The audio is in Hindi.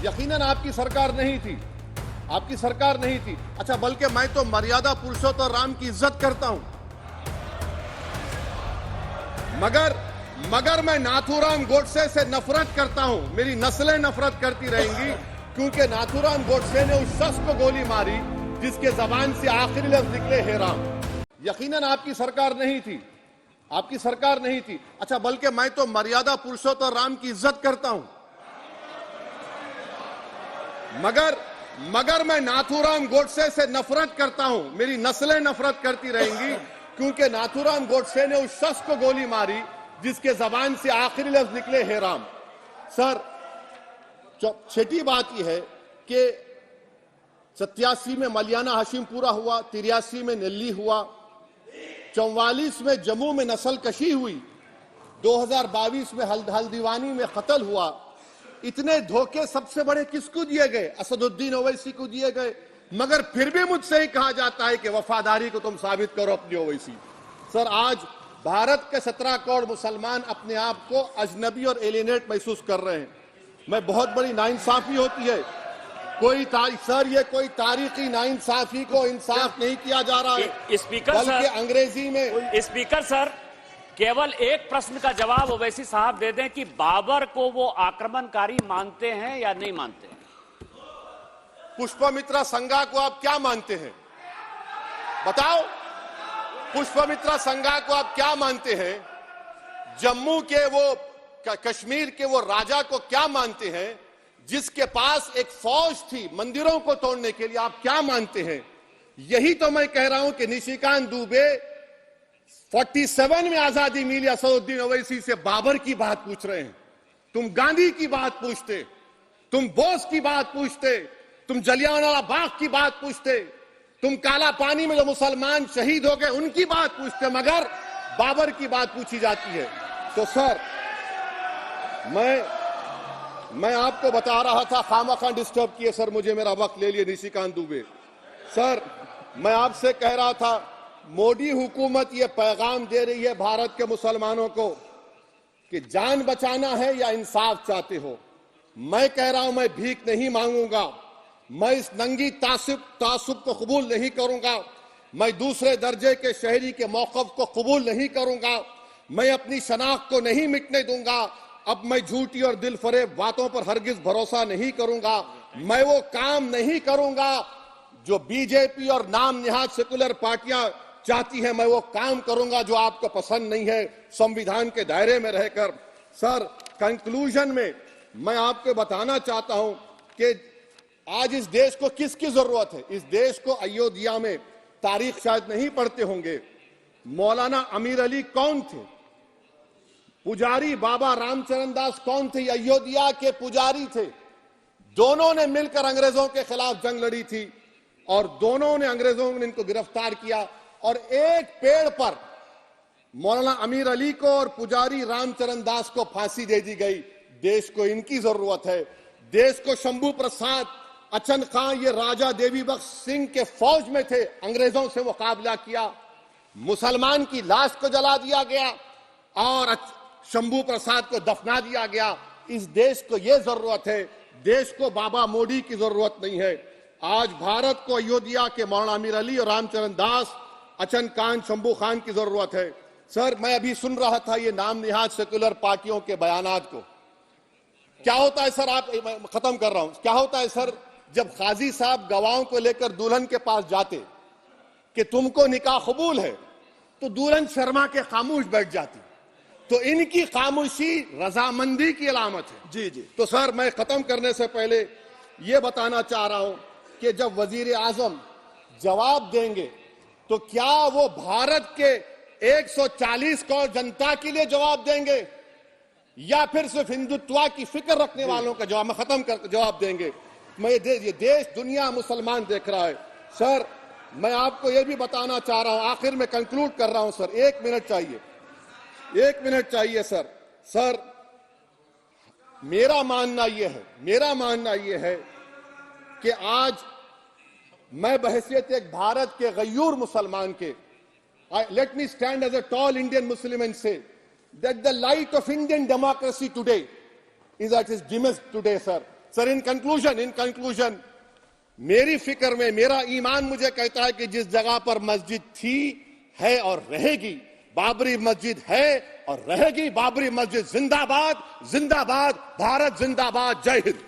यकीनन आपकी सरकार नहीं थी, आपकी सरकार नहीं थी। अच्छा, बल्कि मैं तो मर्यादा पुरुषोत्तम राम की इज्जत करता हूं, मगर मैं नाथूराम गोडसे से नफरत करता हूं। मेरी नस्लें नफरत करती रहेंगी, क्योंकि नाथूराम गोडसे ने उस शख्स को गोली मारी जिसके जबान से आखिरी लफ्ज निकले हे राम। यकीनन आपकी सरकार नहीं थी, आपकी सरकार नहीं थी। अच्छा, बल्कि मैं तो मर्यादा पुरुषोत्तम राम की इज्जत करता हूं, मगर मैं नाथूराम गोडसे से नफरत करता हूं। मेरी नस्लें नफरत करती रहेंगी, क्योंकि नाथूराम गोडसे ने उस शख्स को गोली मारी जिसके जबान से आखिरी लफ्ज निकले हे राम। सर, छठी बात यह है कि 87 में मलियाना हाशिम पूरा हुआ, 83 में नेल्ली हुआ, 44 में जम्मू में नस्ल कशी हुई, 2022 में हल्दीवानी में कत्ल हुआ। इतने धोखे सबसे बड़े किसको दिए गए? असदुद्दीन ओवैसी को दिए गए। मगर फिर भी मुझसे ही कहा जाता है कि वफादारी को तुम साबित करो अपनी ओवैसी। सर, आज भारत के 17 करोड़ मुसलमान अपने आप को अजनबी और एलिनेट महसूस कर रहे हैं। मैं बहुत बड़ी नाइंसाफी होती है। सर, ये कोई तारीखी नाइंसाफी को इंसाफ नहीं किया जा रहा है, स्पीकर बल्कि सर, अंग्रेजी में। स्पीकर सर, केवल एक प्रश्न का जवाब ओवैसी साहब दे दें कि बाबर को वो आक्रमणकारी मानते हैं या नहीं मानते हैं? पुष्पमित्रा संघा को आप क्या मानते हैं? बताओ, पुष्पमित्रा संघा को आप क्या मानते हैं? जम्मू के वो कश्मीर के वो राजा को क्या मानते हैं जिसके पास एक फौज थी मंदिरों को तोड़ने के लिए? आप क्या मानते हैं? यही तो मैं कह रहा हूं कि निशिकांत दुबे 47 में आजादी मिली असदुद्दीन ओवैसी से बाबर की बात पूछ रहे हैं। तुम गांधी की बात पूछते, तुम बोस की बात पूछते, तुम जलियांवाला बाग की बात पूछते, तुम काला पानी में जो मुसलमान शहीद हो गए उनकी बात पूछते, मगर बाबर की बात पूछी जाती है। तो सर, मैं आपको बता रहा था, खामखा डिस्टर्ब किए सर, मुझे मेरा वक्त ले लिए निशिकांत दुबे। सर, मैं आपसे कह रहा था, मोदी हुकूमत ये पैगाम दे रही है भारत के मुसलमानों को कि जान बचाना है या इंसाफ चाहते हो। मैं कह रहा हूं, मैं भीख नहीं मांगूंगा, मैं इस नंगी तासुब को कबूल नहीं करूंगा, मैं दूसरे दर्जे के शहरी के मौक़िफ़ को कबूल नहीं करूंगा, मैं अपनी शनाख्त को नहीं मिटने दूंगा। अब मैं झूठी और दिल फरेब बातों पर हरगिज भरोसा नहीं करूंगा। मैं वो काम नहीं करूंगा जो बीजेपी और नाम निहाद सेकुलर पार्टियां चाहती हैं। मैं वो काम करूंगा जो आपको पसंद नहीं है, संविधान के दायरे में रहकर। सर, कंक्लूजन में मैं आपको बताना चाहता हूं कि आज इस देश को किसकी जरूरत है? इस देश को अयोध्या में, तारीख शायद नहीं पढ़ते होंगे, मौलाना अमीर अली कौन थे? पुजारी बाबा रामचरण दास कौन थे? अयोध्या के पुजारी थे। दोनों ने मिलकर अंग्रेजों के खिलाफ जंग लड़ी थी और दोनों ने, अंग्रेजों ने इनको गिरफ्तार किया और एक पेड़ पर मौलाना अमीर अली को और पुजारी रामचरण दास को फांसी दे दी गई। देश को इनकी जरूरत है। देश को शंभू प्रसाद, अचन खां, ये राजा देवी बख्श सिंह के फौज में थे, अंग्रेजों से मुकाबला किया, मुसलमान की लाश को जला दिया गया और शंभू प्रसाद को दफना दिया गया। इस देश को यह जरूरत है, देश को बाबा मोदी की जरूरत नहीं है। आज भारत को अयोध्या के मौलाना अमीर अली और रामचरण दास, अचन खान, शंभू खान की जरूरत है। सर, मैं अभी सुन रहा था ये नाम निहाद सेकुलर पार्टियों के बयानात को। क्या होता है सर, आप, खत्म कर रहा हूं, क्या होता है सर, जब काजी साहब गवाहों को लेकर दुल्हन के पास जाते कि तुमको निकाह कबूल है, तो दुल्हन शर्मा के खामोश बैठ जाती। तो इनकी खामोशी रजामंदी की अलामत है। जी जी। तो सर, मैं खत्म करने से पहले यह बताना चाह रहा हूं कि जब वजीर आजम जवाब देंगे तो क्या वो भारत के 140 करोड़ जनता के लिए जवाब देंगे या फिर सिर्फ हिंदुत्व की फिक्र रखने वालों का जवाब, मैं खत्म कर जवाब देंगे? ये देश, दुनिया, मुसलमान देख रहा है। सर, मैं आपको यह भी बताना चाह रहा हूं, आखिर में कंक्लूड कर रहा हूं सर, 1 मिनट चाहिए, 1 मिनट चाहिए सर। सर, मेरा मानना यह है कि आज मैं बहैसियत एक भारत के गयूर मुसलमान के, let me stand as a tall Indian Muslim and say that the light of Indian democracy today is at its dimmest today, sir. Sir in conclusion मेरी फिक्र में मेरा ईमान मुझे कहता है कि जिस जगह पर मस्जिद थी है और रहेगी, बाबरी मस्जिद है और रहेगी, बाबरी मस्जिद जिंदाबाद, जिंदाबाद, भारत जिंदाबाद, जय हिंद।